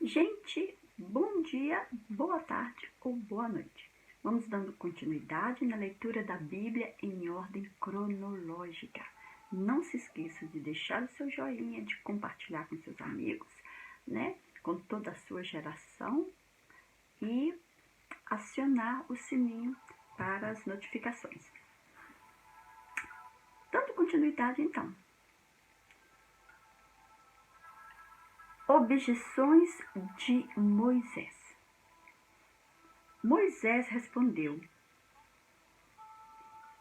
Gente, bom dia, boa tarde ou boa noite. Vamos dando continuidade na leitura da Bíblia em ordem cronológica. Não se esqueça de deixar o seu joinha, de compartilhar com seus amigos, né? Com toda a sua geração e acionar o sininho para as notificações. Dando continuidade então. Objeções de Moisés. Moisés respondeu: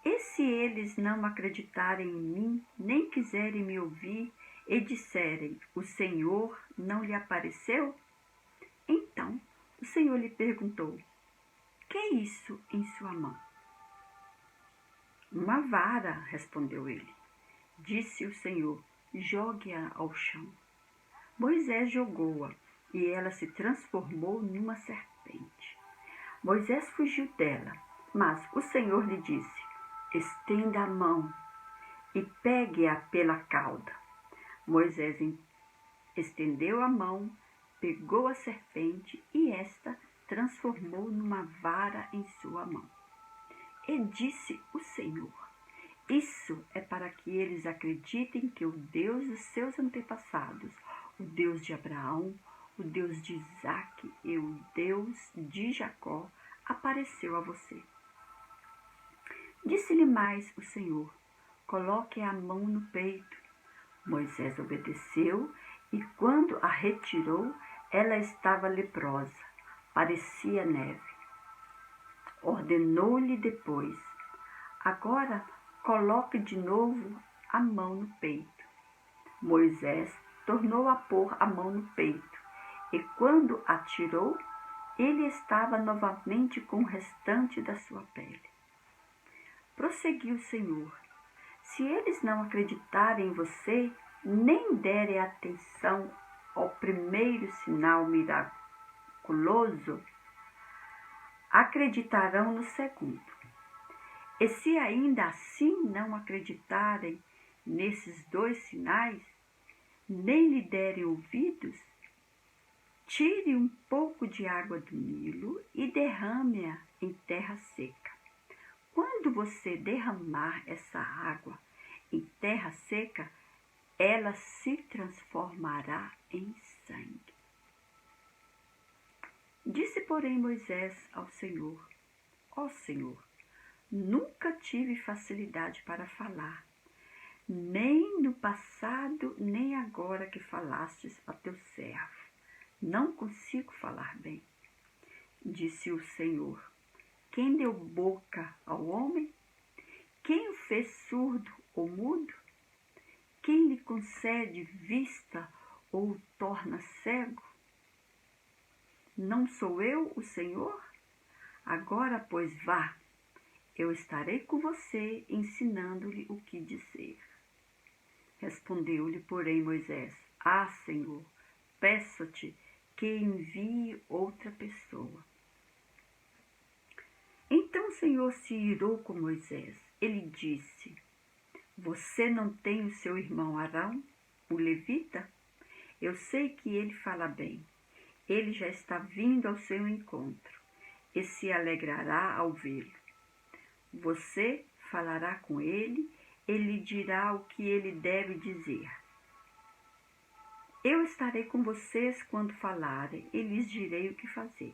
E se eles não acreditarem em mim, nem quiserem me ouvir, e disserem: o Senhor não lhe apareceu? Então o Senhor lhe perguntou: que é isso em sua mão? Uma vara, respondeu ele. Disse o Senhor: jogue-a ao chão. Moisés jogou-a, e ela se transformou numa serpente. Moisés fugiu dela, mas o Senhor lhe disse: estenda a mão e pegue-a pela cauda. Moisés estendeu a mão, pegou a serpente e esta transformou numa vara em sua mão. E disse o Senhor: isso é para que eles acreditem que o Deus dos seus antepassados, o Deus de Abraão, o Deus de Isaque e o Deus de Jacó, apareceu a você. Disse-lhe mais o Senhor: coloque a mão no peito. Moisés obedeceu, e quando a retirou, ela estava leprosa, parecia neve. Ordenou-lhe depois: agora coloque de novo a mão no peito. Moisés tornou a pôr a mão no peito, e quando a tirou, ele estava novamente com o restante da sua pele. Prosseguiu o Senhor: se eles não acreditarem em você, nem derem atenção ao primeiro sinal miraculoso, acreditarão no segundo. E se ainda assim não acreditarem nesses dois sinais, nem lhe derem ouvidos, tire um pouco de água do Nilo e derrame-a em terra seca. Quando você derramar essa água em terra seca, ela se transformará em sangue. Disse, porém, Moisés ao Senhor: ó Senhor, nunca tive facilidade para falar, nem no passado, nem agora que falastes a teu servo. Não consigo falar bem. Disse o Senhor: quem deu boca ao homem? Quem o fez surdo ou mudo? Quem lhe concede vista ou o torna cego? Não sou eu o Senhor? Agora, pois, vá. Eu estarei com você, ensinando-lhe o que dizer. Respondeu-lhe, porém, Moisés: ah, Senhor, peço-te que envie outra pessoa. Então o Senhor se irou com Moisés. Ele disse: você não tem o seu irmão Arão, o levita? Eu sei que ele fala bem. Ele já está vindo ao seu encontro e se alegrará ao vê-lo. Você falará com ele e lhe dirá o que ele deve dizer. Eu estarei com vocês quando falarem e lhes direi o que fazer.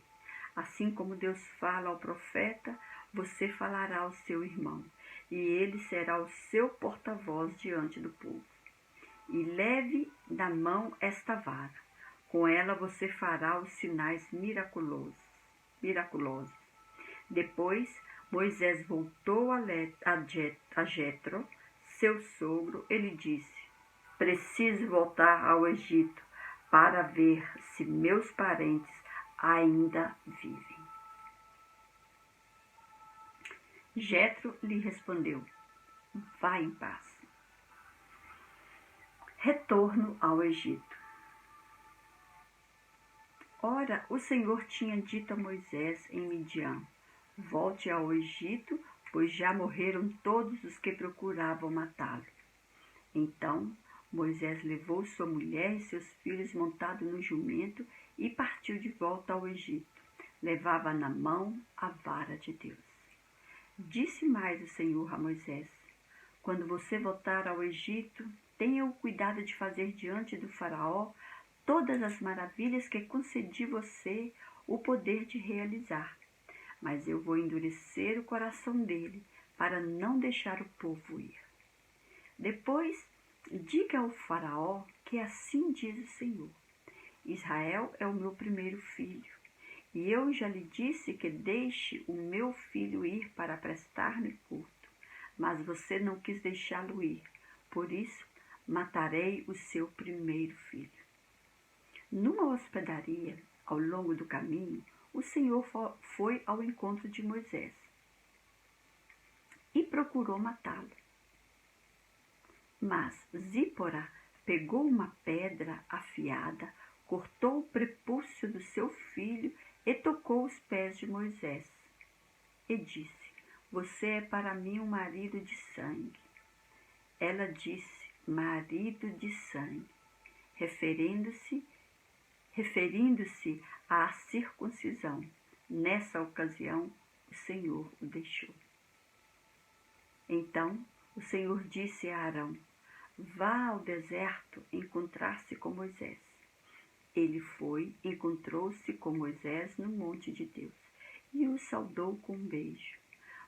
Assim como Deus fala ao profeta, você falará ao seu irmão, e ele será o seu porta-voz diante do povo. E leve na mão esta vara. Com ela você fará os sinais miraculosos. Depois, Moisés voltou a Jetro, seu sogro, e lhe disse: preciso voltar ao Egito para ver se meus parentes ainda vivem. Jetro lhe respondeu: vá em paz. Retorno ao Egito. Ora, o Senhor tinha dito a Moisés em Midian: volte ao Egito, pois já morreram todos os que procuravam matá-lo. Então Moisés levou sua mulher e seus filhos montados no jumento e partiu de volta ao Egito. Levava na mão a vara de Deus. Disse mais o Senhor a Moisés: quando você voltar ao Egito, tenha o cuidado de fazer diante do faraó todas as maravilhas que concedi você o poder de realizar. Mas eu vou endurecer o coração dele para não deixar o povo ir. Depois, diga ao faraó que assim diz o Senhor: Israel é o meu primeiro filho, e eu já lhe disse que deixe o meu filho ir para prestar-me culto, mas você não quis deixá-lo ir, por isso matarei o seu primeiro filho. Numa hospedaria, ao longo do caminho, o Senhor foi ao encontro de Moisés e procurou matá-lo. Mas Zípora pegou uma pedra afiada, cortou o prepúcio do seu filho e tocou os pés de Moisés. E disse: você é para mim um marido de sangue. Ela disse: marido de sangue, referindo-se à circuncisão. Nessa ocasião, o Senhor o deixou. Então, o Senhor disse a Arão: vá ao deserto encontrar-se com Moisés. Ele foi, encontrou-se com Moisés no monte de Deus e o saudou com um beijo.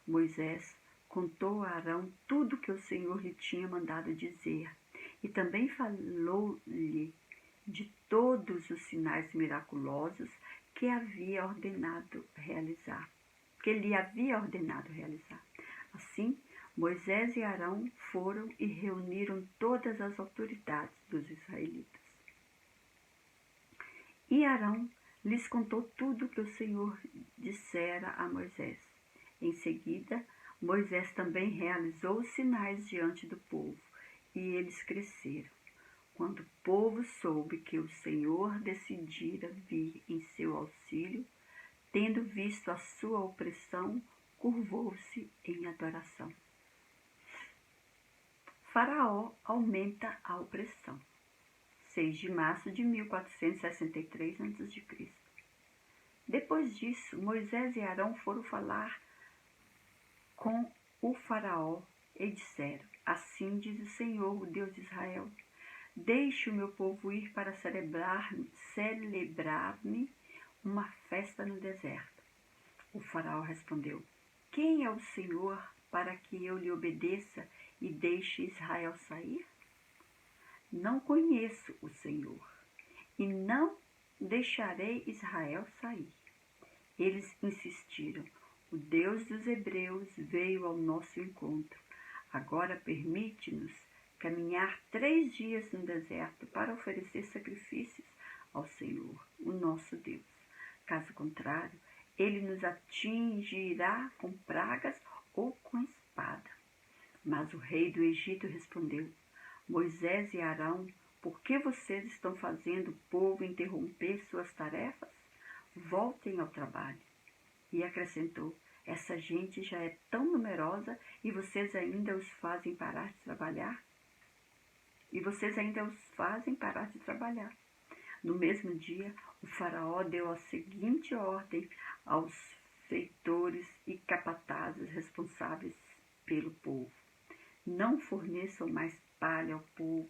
Moisés contou a Arão tudo que o Senhor lhe tinha mandado dizer e também falou-lhe de todos os sinais miraculosos que lhe havia ordenado realizar. Assim, Moisés e Arão foram e reuniram todas as autoridades dos israelitas. E Arão lhes contou tudo o que o Senhor dissera a Moisés. Em seguida, Moisés também realizou os sinais diante do povo, e eles cresceram. Quando o povo soube que o Senhor decidira vir em seu auxílio, tendo visto a sua opressão, curvou-se em adoração. Faraó aumenta a opressão. 6 de março de 1463 a.C. Depois disso, Moisés e Arão foram falar com o faraó e disseram: assim diz o Senhor, o Deus de Israel: deixe o meu povo ir para celebrar-me uma festa no deserto. O faraó respondeu: quem é o Senhor para que eu lhe obedeça e deixe Israel sair? Não conheço o Senhor, e não deixarei Israel sair. Eles insistiram: o Deus dos hebreus veio ao nosso encontro. Agora permite-nos caminhar 3 dias no deserto para oferecer sacrifícios ao Senhor, o nosso Deus. Caso contrário, ele nos atingirá com pragas ou com espada. Mas o rei do Egito respondeu: Moisés e Arão, por que vocês estão fazendo o povo interromper suas tarefas? Voltem ao trabalho. E acrescentou: essa gente já é tão numerosa e vocês ainda os fazem parar de trabalhar? No mesmo dia, o faraó deu a seguinte ordem aos feitores e capatazes responsáveis pelo povo: não forneçam mais palha ao povo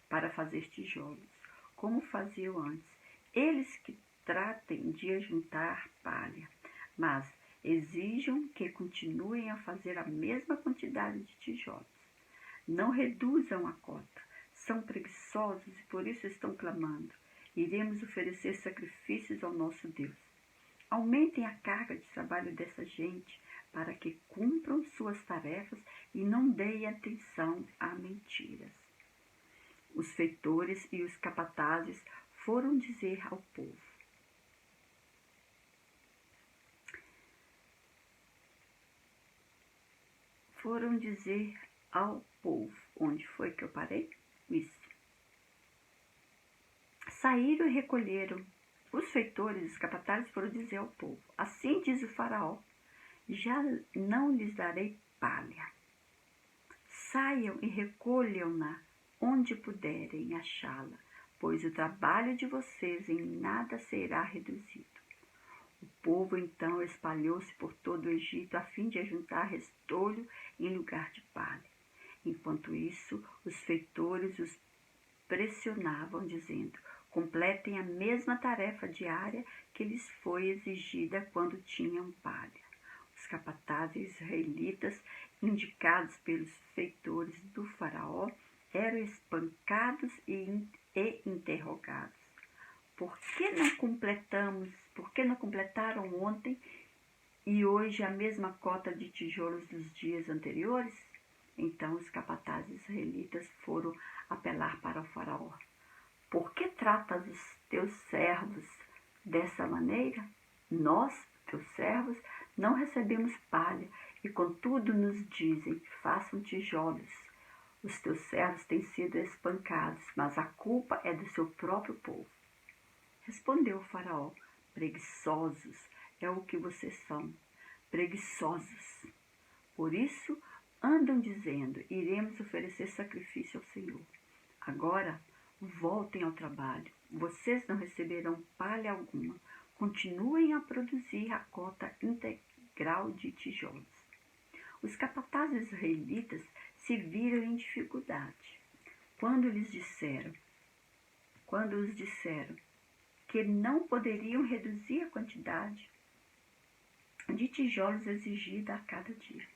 para fazer tijolos, como faziam antes. Eles que tratem de ajuntar palha, mas exijam que continuem a fazer a mesma quantidade de tijolos. Não reduzam a cota. São preguiçosos e por isso estão clamando: iremos oferecer sacrifícios ao nosso Deus. Aumentem a carga de trabalho dessa gente para que cumpram suas tarefas e não deem atenção a mentiras. Os feitores e os capatazes foram dizer ao povo: onde foi que eu parei? Isso. Saíram e recolheram. Os feitores e os capatazes foram dizer ao povo: assim diz o faraó: já não lhes darei palha. Saiam e recolham-na onde puderem achá-la, pois o trabalho de vocês em nada será reduzido. O povo então espalhou-se por todo o Egito a fim de ajuntar restolho em lugar de palha. Enquanto isso, os feitores os pressionavam, dizendo: completem a mesma tarefa diária que lhes foi exigida quando tinham palha. Os capatazes israelitas, indicados pelos feitores do faraó, eram espancados e interrogados. Por que não completaram ontem e hoje a mesma cota de tijolos dos dias anteriores? Então os capatazes israelitas foram apelar para o faraó. Por que tratas os teus servos dessa maneira? Nós, teus servos, não recebemos palha e contudo nos dizem: façam tijolos. Os teus servos têm sido espancados, mas a culpa é do seu próprio povo. Respondeu o faraó: preguiçosos é o que vocês são, preguiçosos. Por isso andam dizendo: iremos oferecer sacrifício ao Senhor. Agora voltem ao trabalho. Vocês não receberão palha alguma. Continuem a produzir a cota integral de tijolos. Os capatazes israelitas se viram em dificuldade. Quando os disseram que não poderiam reduzir a quantidade de tijolos exigida a cada dia.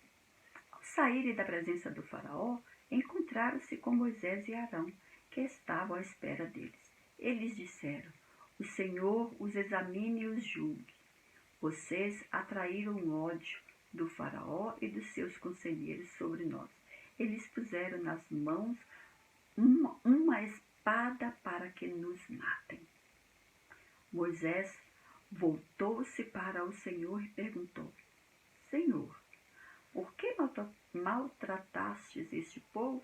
Ao saírem da presença do faraó, encontraram-se com Moisés e Arão, que estavam à espera deles. Eles disseram: o Senhor os examine e os julgue. Vocês atraíram o ódio do faraó e dos seus conselheiros sobre nós. Eles puseram nas mãos uma espada para que nos matem. Moisés voltou-se para o Senhor e perguntou: Senhor, por que maltratastes este povo?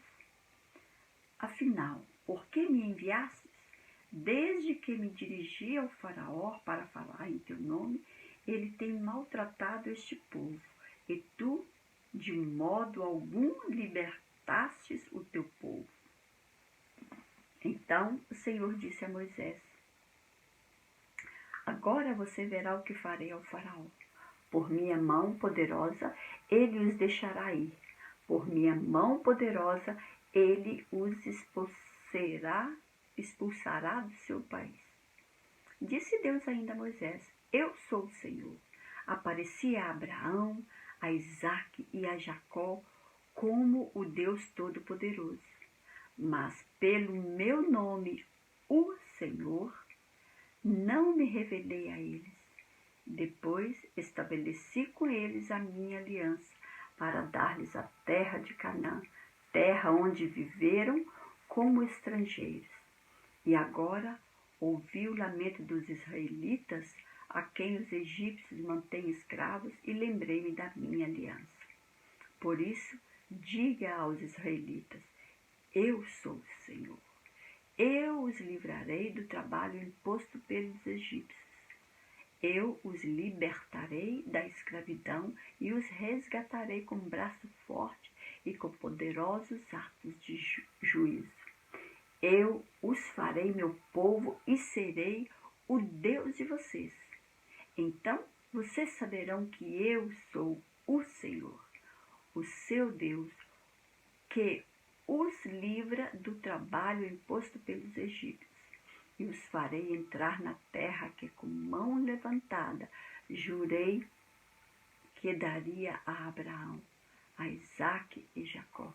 Afinal, por que me enviastes? Desde que me dirigi ao faraó para falar em teu nome, ele tem maltratado este povo, e tu, de modo algum, libertastes o teu povo. Então o Senhor disse a Moisés: agora você verá o que farei ao faraó. Por minha mão poderosa, ele os deixará ir. Por minha mão poderosa, ele os expulsará do seu país. Disse Deus ainda a Moisés: eu sou o Senhor. Apareci a Abraão, a Isaque e a Jacó como o Deus Todo-Poderoso. Mas pelo meu nome, o Senhor, não me revelei a eles. Depois estabeleci com eles a minha aliança para dar-lhes a terra de Canaã, terra onde viveram como estrangeiros. E agora ouvi o lamento dos israelitas, a quem os egípcios mantêm escravos, e lembrei-me da minha aliança. Por isso, diga aos israelitas: eu sou o Senhor. Eu os livrarei do trabalho imposto pelos egípcios. Eu os libertarei da escravidão e os resgatarei com braço forte e com poderosos atos de juízo. Eu os farei meu povo e serei o Deus de vocês. Então vocês saberão que eu sou o Senhor, o seu Deus, que os livra do trabalho imposto pelos egípcios, e os farei entrar na terra que com mão levantada jurei que daria a Abraão, a Isaque e Jacó.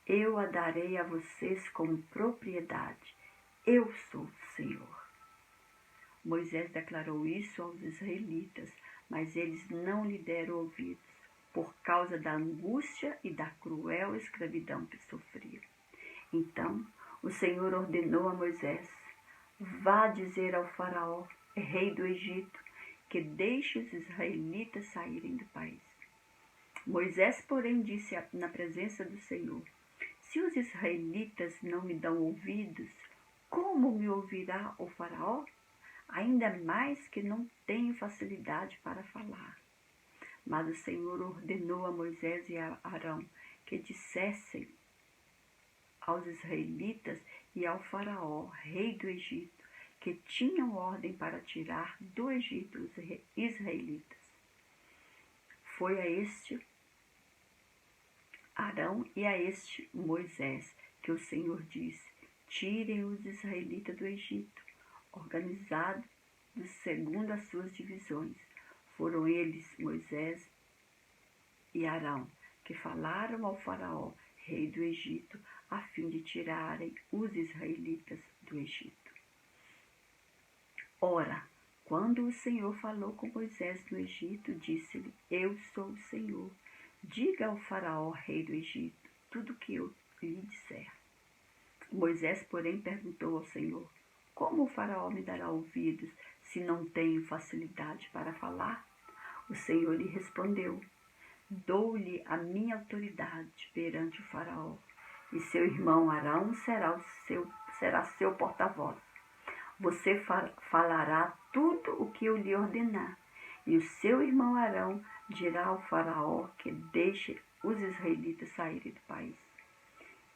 Eu a darei a vocês como propriedade. Eu sou o Senhor. Moisés declarou isso aos israelitas, mas eles não lhe deram ouvidos, por causa da angústia e da cruel escravidão que sofriam. Então o Senhor ordenou a Moisés: vá dizer ao faraó, rei do Egito, que deixe os israelitas saírem do país. Moisés, porém, disse na presença do Senhor: se os israelitas não me dão ouvidos, como me ouvirá o faraó? Ainda mais que não tenho facilidade para falar. Mas o Senhor ordenou a Moisés e a Arão que dissessem aos israelitas e ao faraó, rei do Egito, que tinham ordem para tirar do Egito os israelitas. Foi a este Arão e a este Moisés que o Senhor disse: tirem os israelitas do Egito, organizados segundo as suas divisões. Foram eles, Moisés e Arão, que falaram ao faraó, rei do Egito, a fim de tirarem os israelitas do Egito. Ora, quando o Senhor falou com Moisés no Egito, disse-lhe: eu sou o Senhor. Diga ao faraó, rei do Egito, tudo o que eu lhe disser. Moisés, porém, perguntou ao Senhor: como o faraó me dará ouvidos, se não tenho facilidade para falar? O Senhor lhe respondeu: dou-lhe a minha autoridade perante o faraó, e seu irmão Arão será seu porta-voz. Você falará tudo o que eu lhe ordenar, e o seu irmão Arão dirá ao faraó que deixe os israelitas saírem do país.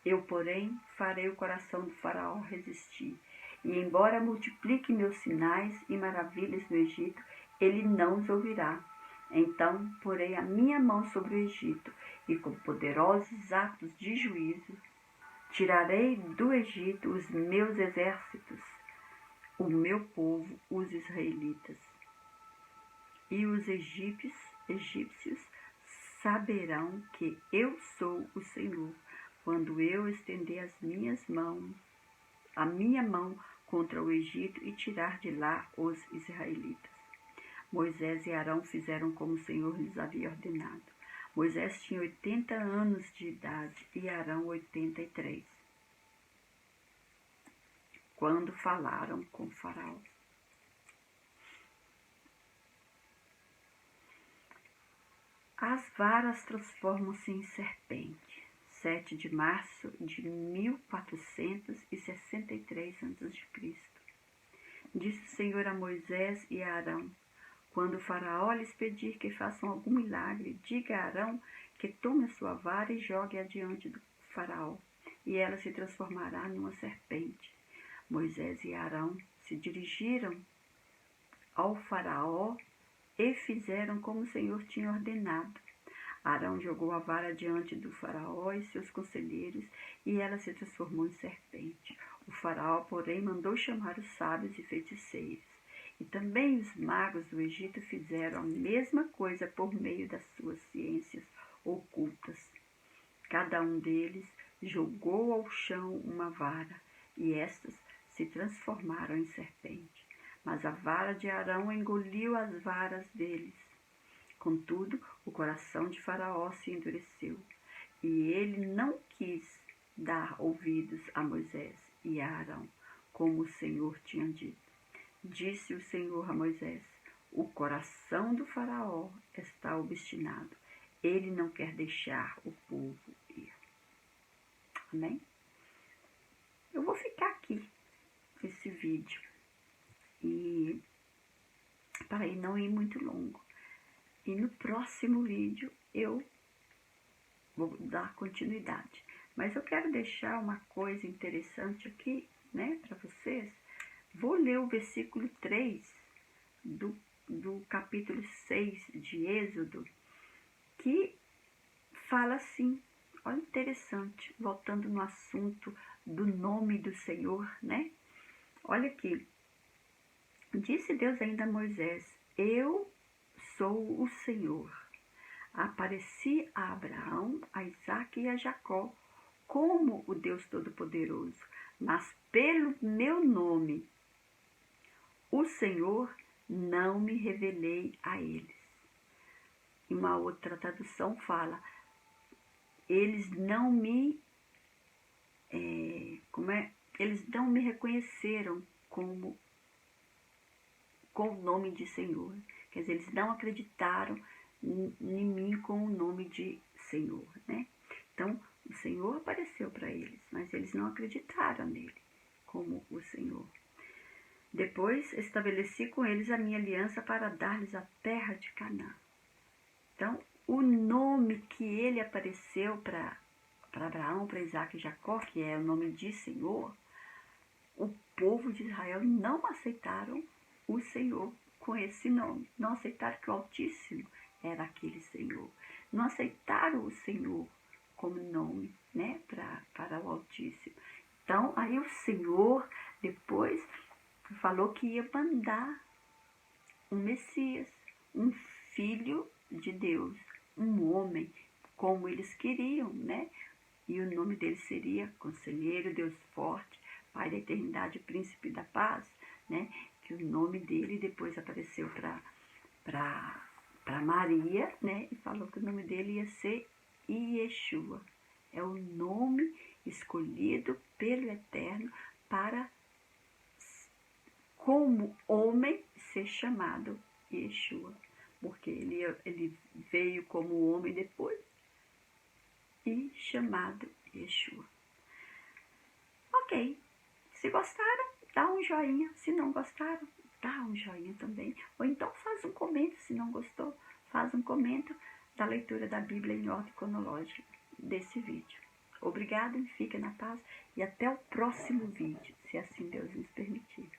Eu, porém, farei o coração do faraó resistir, e embora multiplique meus sinais e maravilhas no Egito, ele não os ouvirá. Então porei a minha mão sobre o Egito, e com poderosos atos de juízo tirarei do Egito os meus exércitos, o meu povo, os israelitas. E os egípcios saberão que eu sou o Senhor, quando eu estender a minha mão contra o Egito e tirar de lá os israelitas. Moisés e Arão fizeram como o Senhor lhes havia ordenado. Moisés tinha 80 anos de idade e Arão 83, quando falaram com Faraó. As varas transformam-se em serpente. 7 de março de 1463 a.C. Disse o Senhor a Moisés e a Arão: quando o faraó lhes pedir que façam algum milagre, diga a Arão que tome a sua vara e jogue-a diante do faraó, e ela se transformará numa serpente. Moisés e Arão se dirigiram ao faraó e fizeram como o Senhor tinha ordenado. Arão jogou a vara diante do faraó e seus conselheiros, e ela se transformou em serpente. O faraó, porém, mandou chamar os sábios e feiticeiros. E também os magos do Egito fizeram a mesma coisa por meio das suas ciências ocultas. Cada um deles jogou ao chão uma vara, e estas se transformaram em serpente. Mas a vara de Arão engoliu as varas deles. Contudo, o coração de Faraó se endureceu, e ele não quis dar ouvidos a Moisés e a Arão, como o Senhor tinha dito. Disse o Senhor a Moisés: o coração do Faraó está obstinado. Ele não quer deixar o povo ir. Amém? Eu vou ficar aqui esse vídeo e para ele não ir muito longo. E no próximo vídeo eu vou dar continuidade. Mas eu quero deixar uma coisa interessante aqui, né, para vocês. Vou ler o versículo 3 do capítulo 6 de Êxodo, que fala assim, olha interessante, voltando no assunto do nome do Senhor, né? Olha aqui, disse Deus ainda a Moisés: eu sou o Senhor. Apareci a Abraão, a Isaque e a Jacó como o Deus Todo-Poderoso, mas pelo meu nome, o Senhor, não me revelei a eles. E uma outra tradução fala: eles não me eles não me reconheceram com o nome de Senhor. Quer dizer, eles não acreditaram em mim com o nome de Senhor, né? Então, o Senhor apareceu para eles, mas eles não acreditaram nele como o Senhor. Depois, estabeleci com eles a minha aliança para dar-lhes a terra de Canaã. Então, o nome que ele apareceu para Abraão, para Isaac e Jacó, que é o nome de Senhor, o povo de Israel não aceitaram o Senhor com esse nome. Não aceitaram que o Altíssimo era aquele Senhor. Não aceitaram o Senhor como nome, né, para o Altíssimo. Então, aí o Senhor depois falou que ia mandar um Messias, um filho de Deus, um homem, como eles queriam, né? E o nome dele seria Conselheiro, Deus Forte, Pai da Eternidade, Príncipe da Paz, né? Que o nome dele depois apareceu para Maria, né? E falou que o nome dele ia ser Yeshua. É o nome escolhido pelo Eterno para, como homem, ser chamado Yeshua. Porque ele veio como homem depois e chamado Yeshua. Ok, se gostaram, dá um joinha. Se não gostaram, dá um joinha também. Ou então faz um comento, se não gostou, faz um comento da leitura da Bíblia em ordem cronológica desse vídeo. Obrigada, fica na paz e até o próximo vídeo, se assim Deus nos permitir.